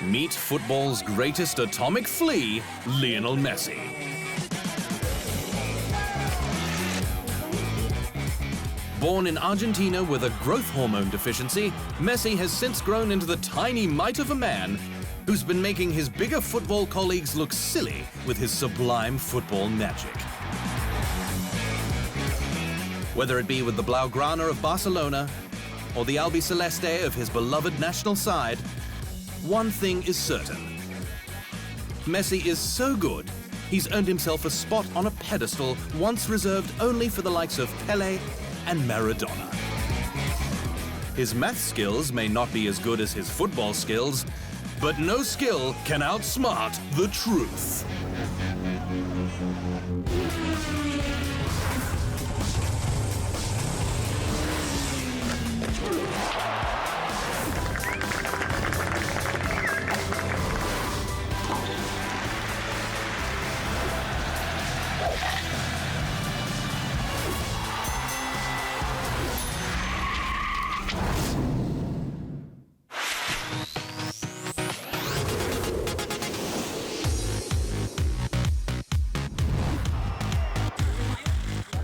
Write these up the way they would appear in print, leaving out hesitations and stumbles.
Meet football's greatest atomic flea, Lionel Messi. Born in Argentina with a growth hormone deficiency, Messi has since grown into the tiny mite of a man who's been making his bigger football colleagues look silly with his sublime football magic. Whether it be with the Blaugrana of Barcelona or the Albiceleste of his beloved national side, one thing is certain. Messi is so good, he's earned himself a spot on a pedestal once reserved only for the likes of Pele and Maradona. His math skills may not be as good as his football skills, but no skill can outsmart the truth.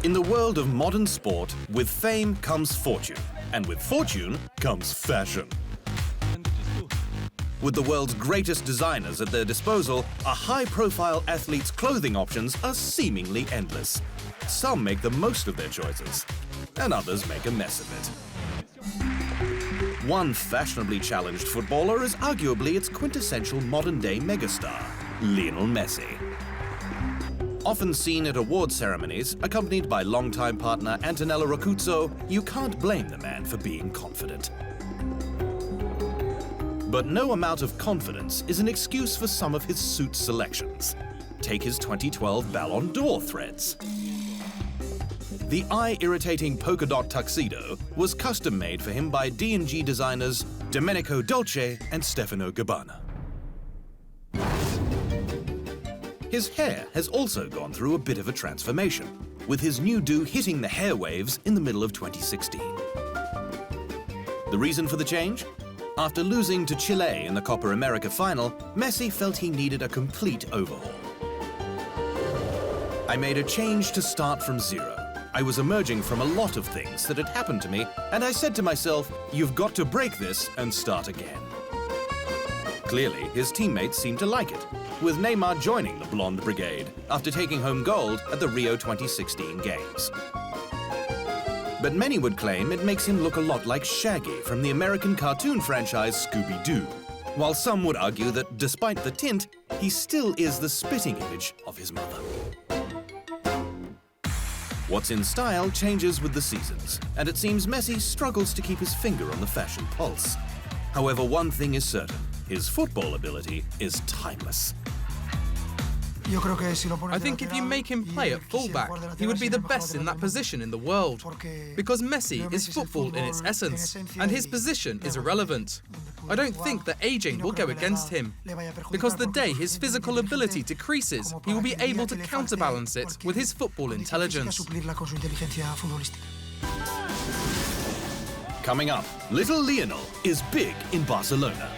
In the world of modern sport, with fame comes fortune, and with fortune comes fashion. With the world's greatest designers at their disposal, a high-profile athlete's clothing options are seemingly endless. Some make the most of their choices, and others make a mess of it. One fashionably challenged footballer is arguably its quintessential modern-day megastar, Lionel Messi. Often seen at award ceremonies, accompanied by longtime partner Antonella Roccuzzo, you can't blame the man for being confident. But no amount of confidence is an excuse for some of his suit selections. Take his 2012 Ballon d'Or threads. The eye-irritating polka dot tuxedo was custom-made for him by D&G designers Domenico Dolce and Stefano Gabbana. His hair has also gone through a bit of a transformation, with his new do hitting the hair waves in the middle of 2016. The reason for the change? After losing to Chile in the Copa America final, Messi felt he needed a complete overhaul. I made a change to start from zero. I was emerging from a lot of things that had happened to me, and I said to myself, you've got to break this and start again. Clearly, his teammates seemed to like it, with Neymar joining the Blonde Brigade after taking home gold at the Rio 2016 Games. But many would claim it makes him look a lot like Shaggy from the American cartoon franchise Scooby-Doo, while some would argue that despite the tint, he still is the spitting image of his mother. What's in style changes with the seasons, and it seems Messi struggles to keep his finger on the fashion pulse. However, one thing is certain, his football ability is timeless. I think if you make him play at fullback, he would be the best in that position in the world. Because Messi is football in its essence, and his position is irrelevant. I don't think that aging will go against him, because the day his physical ability decreases, he will be able to counterbalance it with his football intelligence. Coming up, little Lionel is big in Barcelona.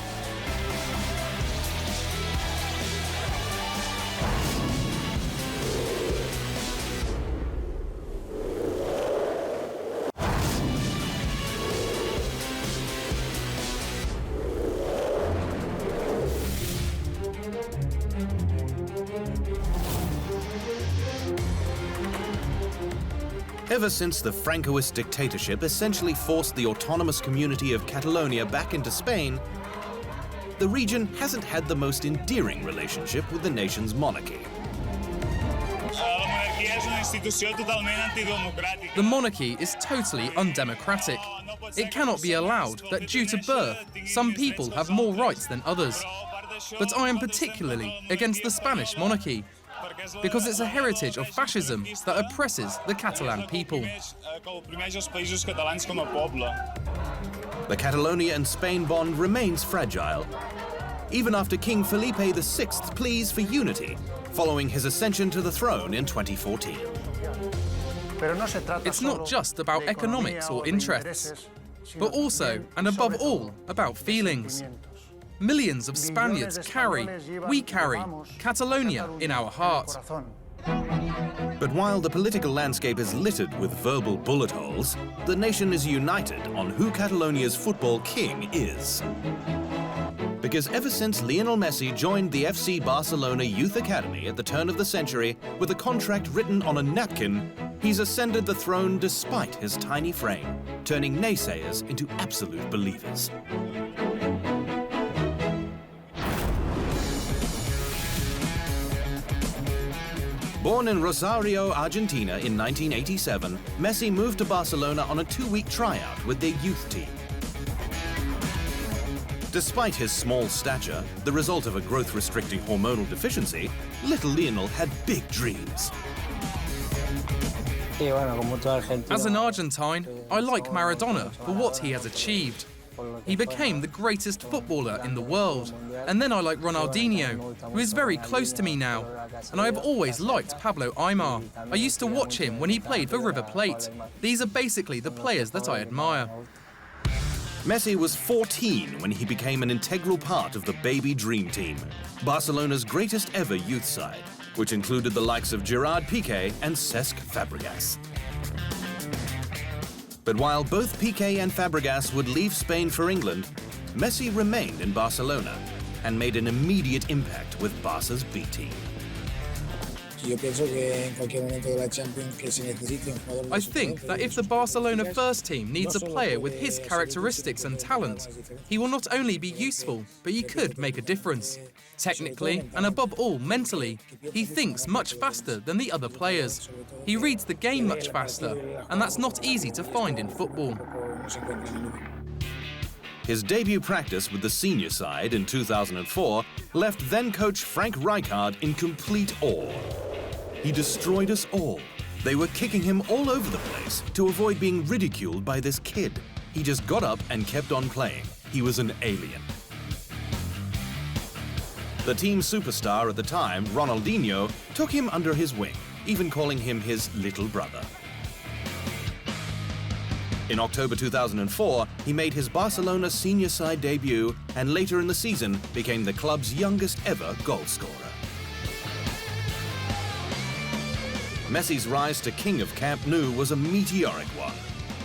Ever since the Francoist dictatorship essentially forced the autonomous community of Catalonia back into Spain, the region hasn't had the most endearing relationship with the nation's monarchy. The monarchy is totally undemocratic. It cannot be allowed that due to birth, some people have more rights than others. But I am particularly against the Spanish monarchy, because it's a heritage of fascism that oppresses the Catalan people. The Catalonia and Spain bond remains fragile, even after King Felipe VI's pleas for unity following his ascension to the throne in 2014. It's not just about economics or interests, but also, and above all, about feelings. Millions of Spaniards we carry Catalonia in our heart. But while the political landscape is littered with verbal bullet holes, the nation is united on who Catalonia's football king is. Because ever since Lionel Messi joined the FC Barcelona Youth Academy at the turn of the century with a contract written on a napkin, he's ascended the throne despite his tiny frame, turning naysayers into absolute believers. Born in Rosario, Argentina in 1987, Messi moved to Barcelona on a 2-week tryout with their youth team. Despite his small stature, the result of a growth-restricting hormonal deficiency, little Lionel had big dreams. As an Argentine, I like Maradona for what he has achieved. He became the greatest footballer in the world. And then I like Ronaldinho, who is very close to me now. And I have always liked Pablo Aimar. I used to watch him when he played for River Plate. These are basically the players that I admire. Messi was 14 when he became an integral part of the baby dream team, Barcelona's greatest ever youth side, which included the likes of Gerard Piqué and Cesc Fabregas. But while both Piqué and Fabregas would leave Spain for England, Messi remained in Barcelona and made an immediate impact with Barca's B team. I think that if the Barcelona first team needs a player with his characteristics and talent, he will not only be useful, but he could make a difference. Technically, and above all mentally, he thinks much faster than the other players. He reads the game much faster, and that's not easy to find in football. His debut practice with the senior side in 2004 left then-coach Frank Rijkaard in complete awe. He destroyed us all. They were kicking him all over the place to avoid being ridiculed by this kid. He just got up and kept on playing. He was an alien. The team superstar at the time, Ronaldinho, took him under his wing, even calling him his little brother. In October 2004, he made his Barcelona senior side debut and later in the season became the club's youngest ever goal scorer. Messi's rise to king of Camp Nou was a meteoric one.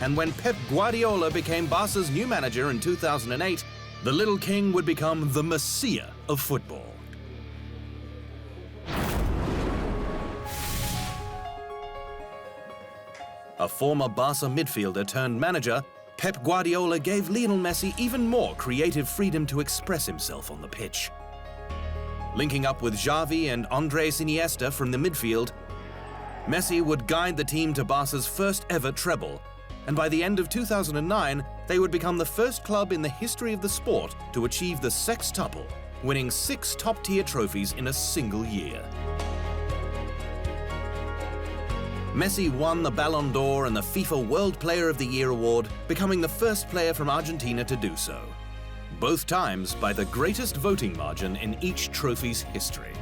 And when Pep Guardiola became Barca's new manager in 2008, the little king would become the messiah of football. A former Barca midfielder turned manager, Pep Guardiola gave Lionel Messi even more creative freedom to express himself on the pitch. Linking up with Xavi and Andres Iniesta from the midfield, Messi would guide the team to Barca's first ever treble, and by the end of 2009, they would become the first club in the history of the sport to achieve the sextuple, winning 6 top-tier trophies in a single year. Messi won the Ballon d'Or and the FIFA World Player of the Year award, becoming the first player from Argentina to do so. Both times by the greatest voting margin in each trophy's history.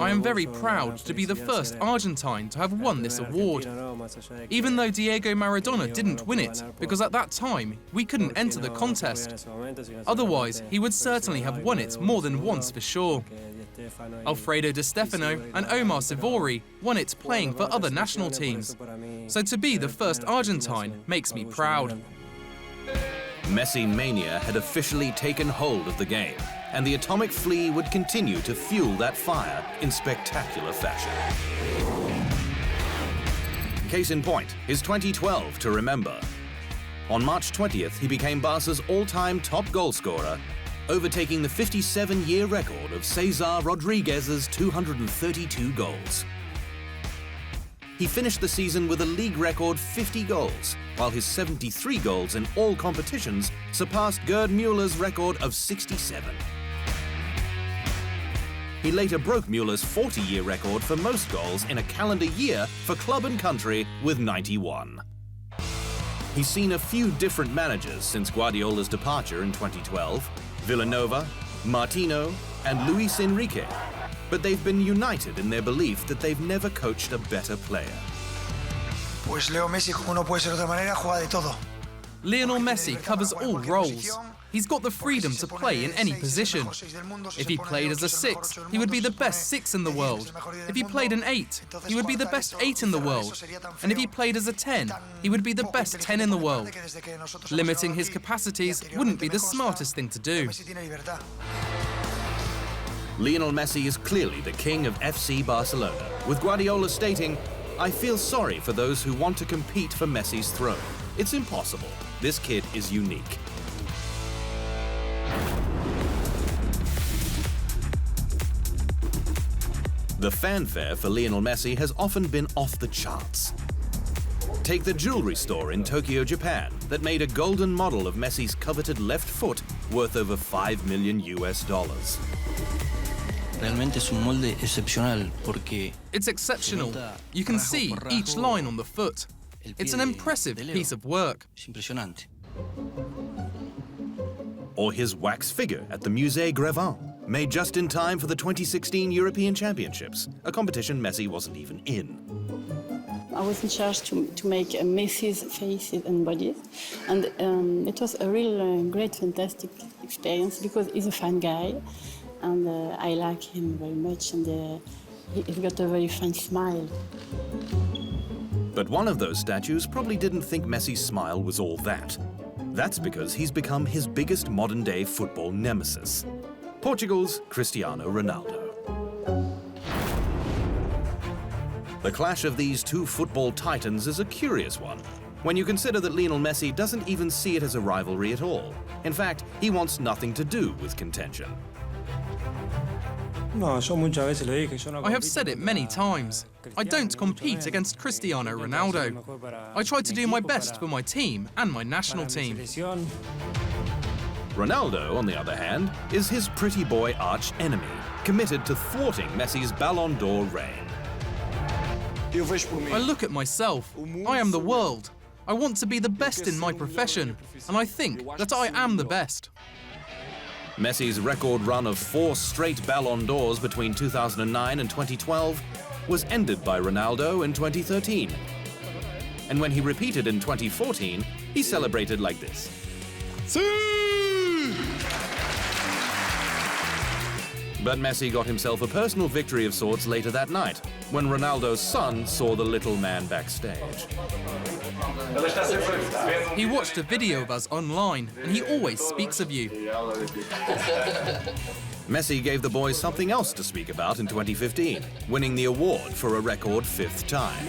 I am very proud to be the first Argentine to have won this award. Even though Diego Maradona didn't win it, because at that time we couldn't enter the contest. Otherwise, he would certainly have won it more than once for sure. Alfredo Di Stefano and Omar Sivori won it playing for other national teams. So to be the first Argentine makes me proud. Messi mania had officially taken hold of the game, and the atomic flea would continue to fuel that fire in spectacular fashion. Case in point, his 2012 to remember. On March 20th, he became Barca's all-time top goalscorer, overtaking the 57-year record of Cesar Rodriguez's 232 goals. He finished the season with a league record 50 goals, while his 73 goals in all competitions surpassed Gerd Muller's record of 67. He later broke Muller's 40-year record for most goals in a calendar year for club and country with 91. He's seen a few different managers since Guardiola's departure in 2012, Villanova, Martino, and Luis Enrique, but they've been united in their belief that they've never coached a better player. Lionel Messi covers all roles. He's got the freedom to play in any position. If he played as a 6, he would be the best 6 in the world. If he played an 8, he would be the best 8 in the world. And if he played as a 10, he would be the best 10 in the world. Limiting his capacities wouldn't be the smartest thing to do. Lionel Messi is clearly the king of FC Barcelona, with Guardiola stating, "I feel sorry for those who want to compete for Messi's throne. It's impossible. This kid is unique." The fanfare for Lionel Messi has often been off the charts. Take the jewelry store in Tokyo, Japan, that made a golden model of Messi's coveted left foot worth over $5 million. It's exceptional. You can see each line on the foot. It's an impressive piece of work. Or his wax figure at the Musée Grévin, made just in time for the 2016 European Championships, a competition Messi wasn't even in. I was in charge to make Messi's faces and bodies, and it was a real great, fantastic experience because he's a fun guy, and I like him very much, and he's got a very fine smile. But one of those statues probably didn't think Messi's smile was all that. That's because he's become his biggest modern-day football nemesis, Portugal's Cristiano Ronaldo. The clash of these two football titans is a curious one, when you consider that Lionel Messi doesn't even see it as a rivalry at all. In fact, he wants nothing to do with contention. I have said it many times. I don't compete against Cristiano Ronaldo. I try to do my best for my team and my national team. Ronaldo, on the other hand, is his pretty boy arch-enemy, committed to thwarting Messi's Ballon d'Or reign. I look at myself. I am the world. I want to be the best in my profession, and I think that I am the best. Messi's record run of 4 straight Ballon d'Ors between 2009 and 2012 was ended by Ronaldo in 2013. And when he repeated in 2014, he celebrated like this. But Messi got himself a personal victory of sorts later that night, when Ronaldo's son saw the little man backstage. He watched a video of us online, and he always speaks of you. Messi gave the boys something else to speak about in 2015, winning the award for a record 5th time.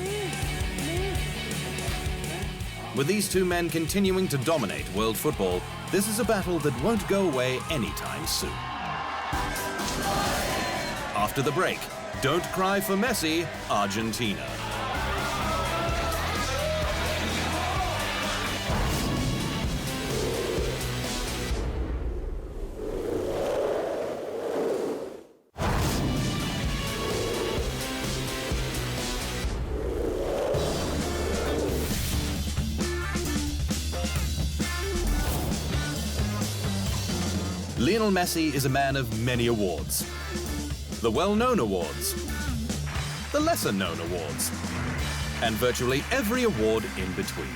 With these two men continuing to dominate world football, this is a battle that won't go away anytime soon. After the break, don't cry for Messi, Argentina. Lionel Messi is a man of many awards. The well-known awards, the lesser-known awards, and virtually every award in between.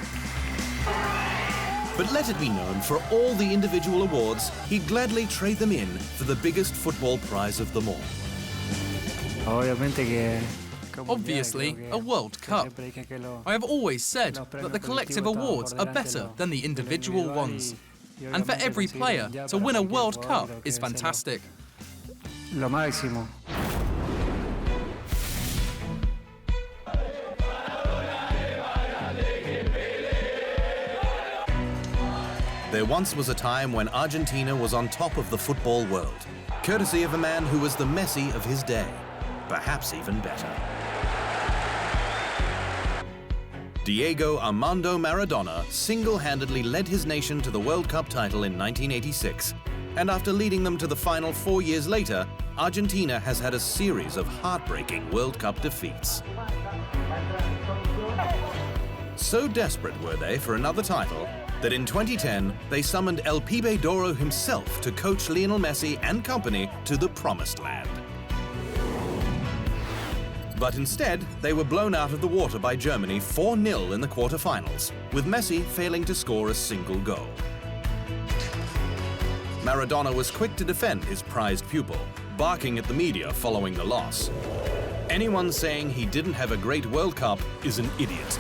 But let it be known, for all the individual awards, he'd gladly trade them in for the biggest football prize of them all. Obviously, a World Cup. I have always said that the collective awards are better than the individual ones. And for every player, to win a World Cup is fantastic. Lo máximo. There once was a time when Argentina was on top of the football world, courtesy of a man who was the Messi of his day, perhaps even better. Diego Armando Maradona single-handedly led his nation to the World Cup title in 1986, and after leading them to the final 4 years later, Argentina has had a series of heartbreaking World Cup defeats. So desperate were they for another title that in 2010 they summoned El Pibe d'Oro himself to coach Lionel Messi and company to the promised land. But instead, they were blown out of the water by Germany 4-0 in the quarter-finals, with Messi failing to score a single goal. Maradona was quick to defend his prized pupil, barking at the media following the loss. Anyone saying he didn't have a great World Cup is an idiot.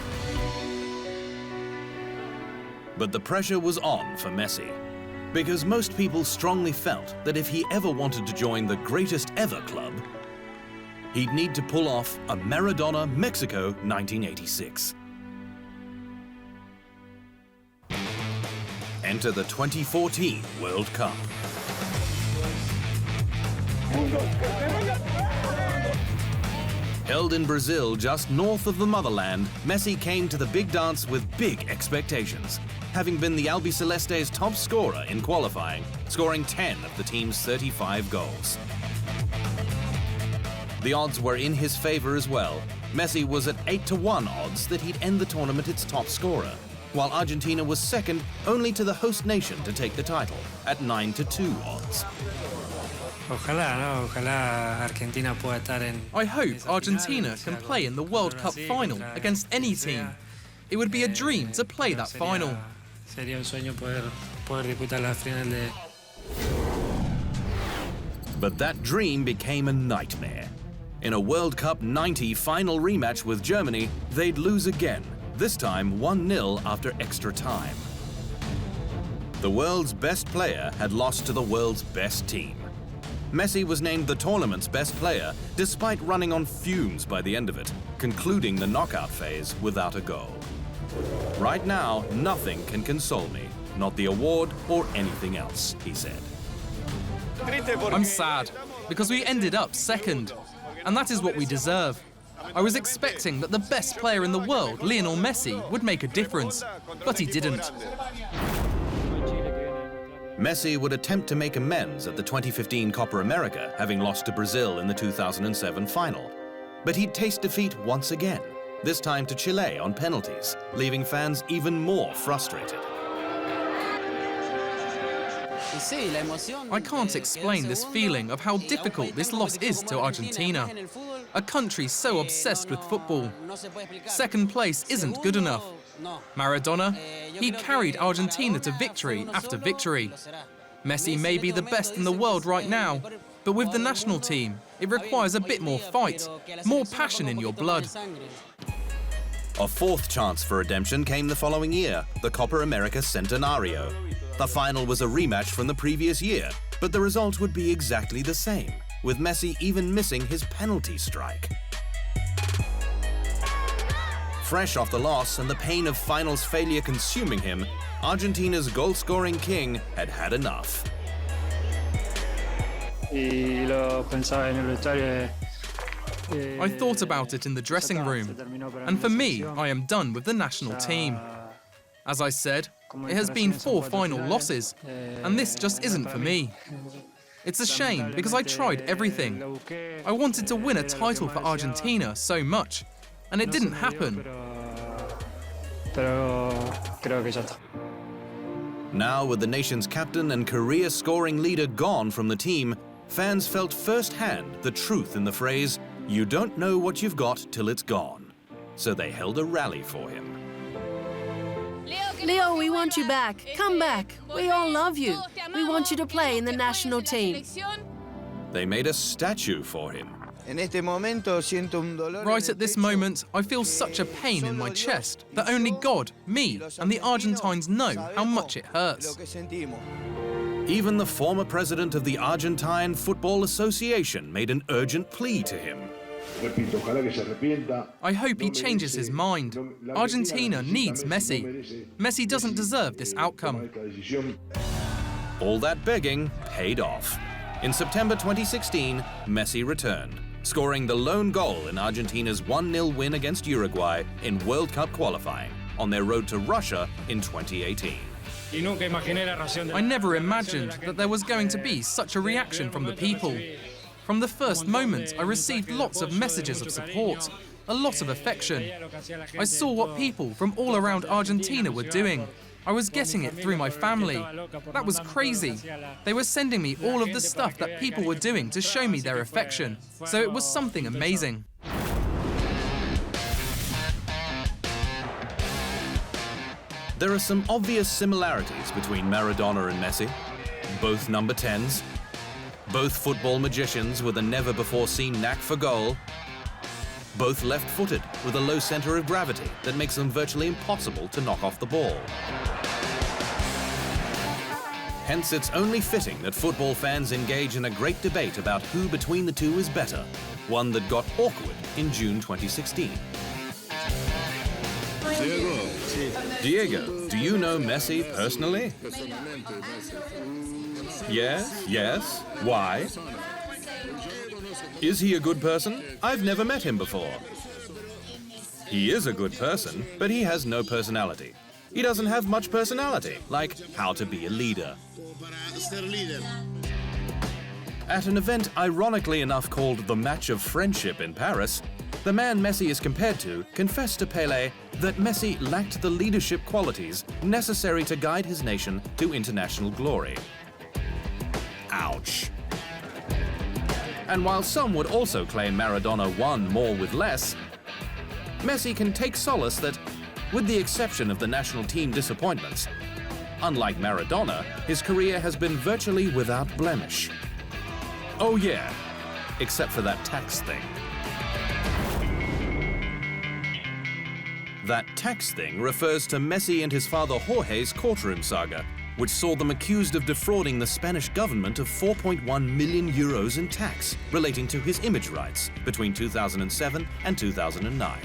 But the pressure was on for Messi, because most people strongly felt that if he ever wanted to join the greatest ever club, he'd need to pull off a Maradona Mexico 1986. Enter the 2014 World Cup. Held in Brazil, just north of the motherland, Messi came to the big dance with big expectations, having been the Albiceleste's top scorer in qualifying, scoring 10 of the team's 35 goals. The odds were in his favor as well. Messi was at 8-1 odds that he'd end the tournament its top scorer, while Argentina was second only to the host nation to take the title at 9-2 odds. I hope Argentina can play in the World Cup final against any team. It would be a dream to play that final. But that dream became a nightmare. In a World Cup 90 final rematch with Germany, they'd lose again, this time 1-0 after extra time. The world's best player had lost to the world's best team. Messi was named the tournament's best player, despite running on fumes by the end of it, concluding the knockout phase without a goal. Right now, nothing can console me, not the award or anything else, he said. I'm sad, because we ended up second, and that is what we deserve. I was expecting that the best player in the world, Lionel Messi, would make a difference, but he didn't. Messi would attempt to make amends at the 2015 Copa America, having lost to Brazil in the 2007 final. But he'd taste defeat once again, this time to Chile on penalties, leaving fans even more frustrated. I can't explain this feeling of how difficult this loss is to Argentina, a country so obsessed with football. Second place isn't good enough. Maradona, he carried Argentina to victory after victory. Messi may be the best in the world right now, but with the national team, it requires a bit more fight, more passion in your blood. A fourth chance for redemption came the following year, the Copa America Centenario. The final was a rematch from the previous year, but the result would be exactly the same, with Messi even missing his penalty strike. Fresh off the loss and the pain of finals failure consuming him, Argentina's goal-scoring king had had enough. I thought about it in the dressing room, and for me, I am done with the national team. As I said, it has been 4 final losses, and this just isn't for me. It's a shame because I tried everything. I wanted to win a title for Argentina so much, and it didn't happen. Now, with the nation's captain and career-scoring leader gone from the team, fans felt firsthand the truth in the phrase, "You don't know what you've got till it's gone." So they held a rally for him. Leo, we want you back. Come back. We all love you. We want you to play in the national team. They made a statue for him. Right at this moment, I feel such a pain in my chest that only God, me, and the Argentines know how much it hurts. Even the former president of the Argentine Football Association made an urgent plea to him. I hope he changes his mind. Argentina needs Messi. Messi doesn't deserve this outcome. All that begging paid off. In September 2016, Messi returned, scoring the lone goal in Argentina's 1-0 win against Uruguay in World Cup qualifying on their road to Russia in 2018. I never imagined that there was going to be such a reaction from the people. From the first moment, I received lots of messages of support, a lot of affection. I saw what people from all around Argentina were doing. I was getting it through my family. That was crazy. They were sending me all of the stuff that people were doing to show me their affection. So it was something amazing. There are some obvious similarities between Maradona and Messi. both number 10s, both football magicians with a never-before-seen knack for goal, both left-footed with a low center of gravity that makes them virtually impossible to knock off the ball. Hence, it's only fitting that football fans engage in a great debate about who between the two is better, one that got awkward in June 2016. Diego, do you know Messi personally? Yes, yes. Why? Is he a good person? I've never met him before. He is a good person, but he has no personality. He doesn't have much personality, like how to be a leader. At an event ironically enough called the Match of Friendship in Paris, the man Messi is compared to confessed to Pele that Messi lacked the leadership qualities necessary to guide his nation to international glory. Ouch. And while some would also claim Maradona won more with less, Messi can take solace that, with the exception of the national team disappointments, unlike Maradona, his career has been virtually without blemish. Oh yeah, except for that tax thing. That tax thing refers to Messi and his father Jorge's courtroom saga, which saw them accused of defrauding the Spanish government of 4.1 million euros in tax relating to his image rights between 2007 and 2009.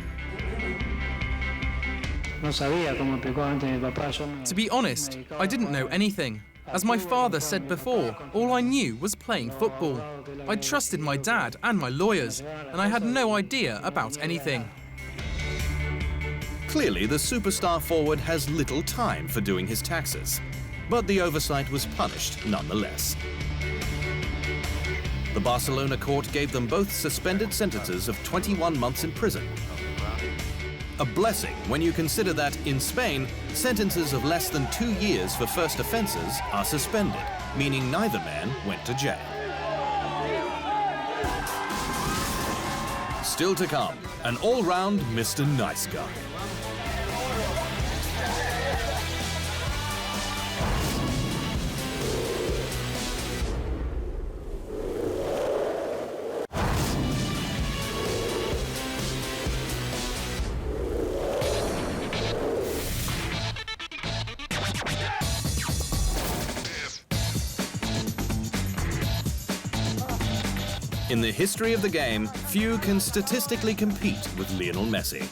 To be honest, I didn't know anything. As my father said before, all I knew was playing football. I trusted my dad and my lawyers, and I had no idea about anything. Clearly, the superstar forward has little time for doing his taxes, but the oversight was punished nonetheless. The Barcelona court gave them both suspended sentences of 21 months in prison. A blessing when you consider that, in Spain, sentences of less than 2 years for first offences are suspended, meaning neither man went to jail. Still to come, an all-round Mr. Nice Guy. In the history of the game, few can statistically compete with Lionel Messi.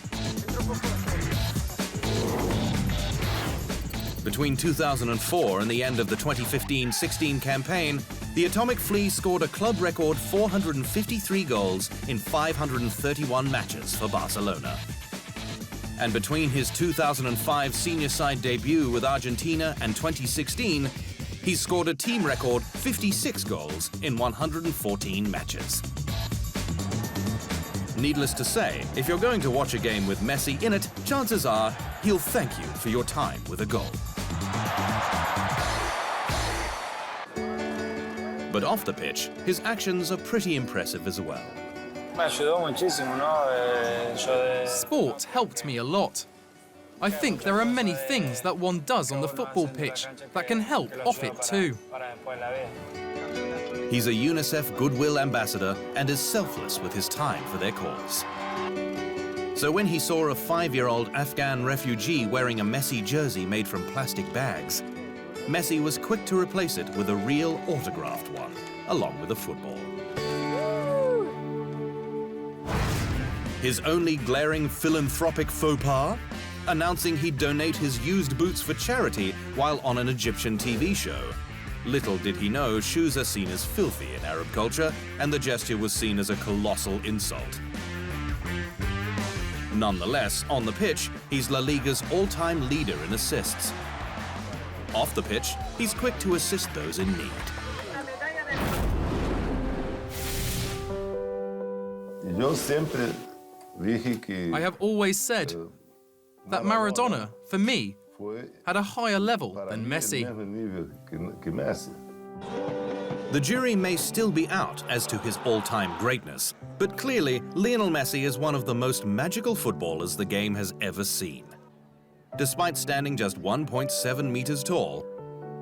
Between 2004 and the end of the 2015-16 campaign, the Atomic Flea scored a club record 453 goals in 531 matches for Barcelona. And between his 2005 senior side debut with Argentina and 2016, he scored a team record 56 goals in 114 matches. Needless to say, if you're going to watch a game with Messi in it, chances are he'll thank you for your time with a goal. But off the pitch, his actions are pretty impressive as well. Sport helped me a lot. I think there are many things that one does on the football pitch that can help off it too. He's a UNICEF Goodwill Ambassador and is selfless with his time for their cause. So when he saw a 5-year-old Afghan refugee wearing a Messi jersey made from plastic bags, Messi was quick to replace it with a real autographed one, along with a football. His only glaring philanthropic faux pas? Announcing he'd donate his used boots for charity while on an Egyptian TV show. Little did he know shoes are seen as filthy in Arab culture, and the gesture was seen as a colossal insult. Nonetheless, on the pitch, he's La Liga's all-time leader in assists. Off the pitch, he's quick to assist those in need. I have always said that Maradona, for me, had a higher level than Messi. The jury may still be out as to his all-time greatness, but clearly Lionel Messi is one of the most magical footballers the game has ever seen. Despite standing just 1.7 meters tall,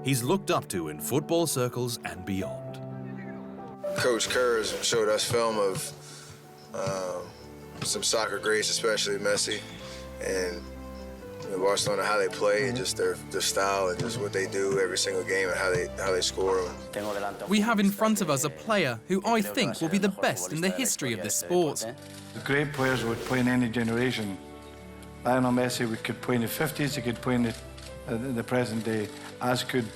he's looked up to in football circles and beyond. Coach Kerr showed us film of some soccer greats, especially Messi, and Barcelona, how they play, and just their style, and just what they do every single game, and how they score. We have in front of us a player who I think will be the best in the history of this sport. The great players would play in any generation. Lionel Messi could play in the 50s, he could play in the present day, as could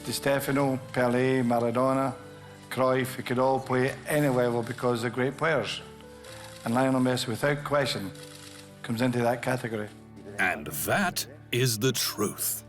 Di Stefano, Pele, Maradona, Cruyff. He could all play at any level because they're great players. And Lionel Messi, without question, comes into that category. And that is the truth.